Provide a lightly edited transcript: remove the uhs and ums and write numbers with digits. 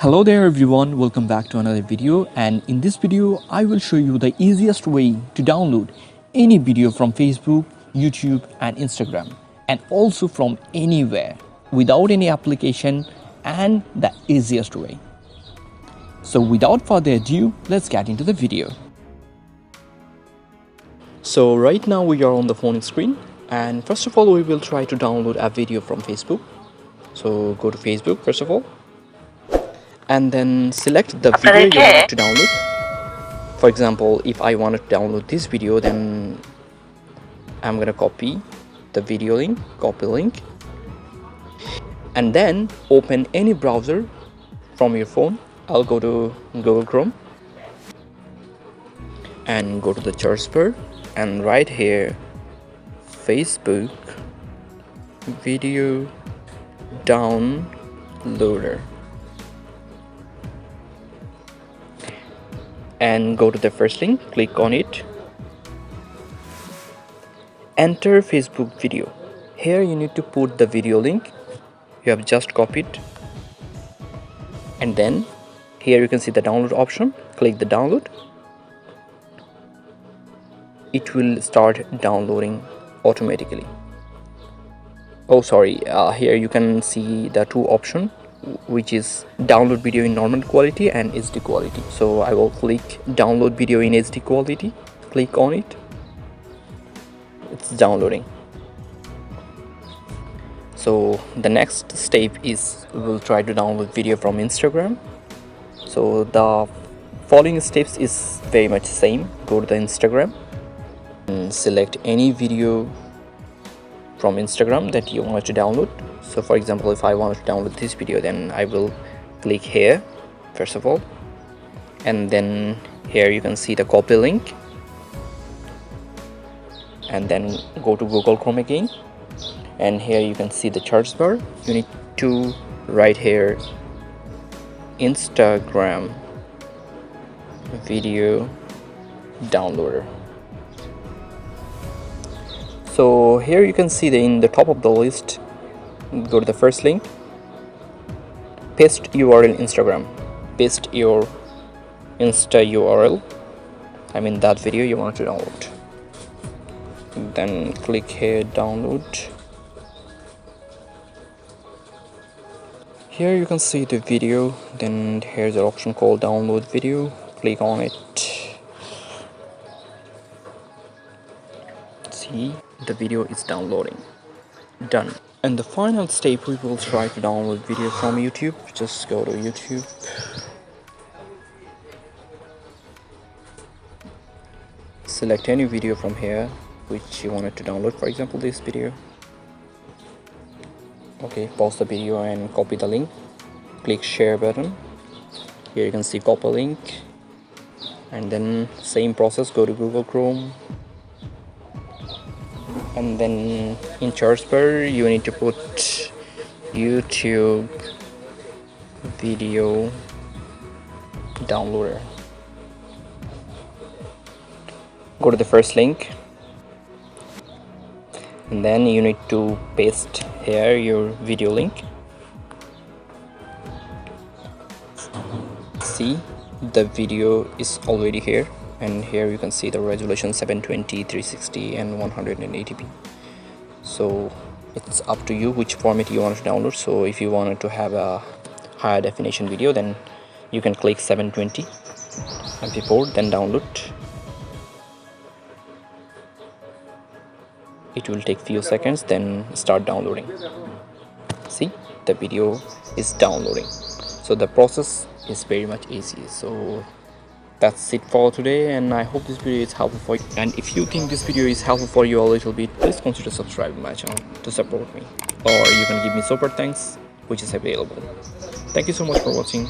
Hello there everyone, welcome back to another video, and in this video I will show you the easiest way to download any video from Facebook, YouTube and Instagram, and also from anywhere without any application, and the easiest way. So without further ado, let's get into the video. So right now we are on the phone screen, and first of all we will try to download a video from Facebook. So go to Facebook first of all, and then select the video you want to download. For example, if I want to download this video, then I'm gonna copy the video link, copy link, and then open any browser from your phone. I'll go to Google Chrome and go to the search bar, and right here Facebook video downloader, and go to the first link, click on it, enter Facebook video. Here you need to put the video link you have just copied, and then here you can see the download option. Click the download. It will start downloading automatically. Oh sorry, here you can see the two options, which is download video in normal quality and HD quality. So I will click download video in HD quality, click on it. It's downloading. So the next step is we'll try to download video from Instagram. So the following steps is very much same. Go to the Instagram and select any video from Instagram that you want to download. So for example, if I want to download this video, then I will click here first of all, and then here you can see the copy link, and then go to Google Chrome again, and here you can see the search bar. You need to write here Instagram video downloader. So here you can see in the top of the list, go to the first link, paste URL Instagram, paste your Insta URL, I mean that video you want to download, then click here download. Here you can see the video, then here's an option called download video, click on it. See, the video is downloading. Done. And the final step, we will try to download video from YouTube. Just go to YouTube, select any video from here which you wanted to download, for example this video. Okay, pause the video and copy the link, click share button. Here you can see copy link, and then same process, go to Google Chrome, and then in search bar you need to put YouTube video downloader. Go to the first link, and then you need to paste here your video link. See, the video is already here, and here you can see the resolution 720, 360 and 180p. So it's up to you which format you want to download. So if you wanted to have a higher definition video, then you can click 720 MP4, then download. It will take few seconds, then start downloading. See, the video is downloading. So the process is very much easy. So that's it for today, and I hope this video is helpful for you. And if you think this video is helpful for you a little bit, please consider subscribing my channel to support me, or you can give me super thanks, which is available. Thank you so much for watching.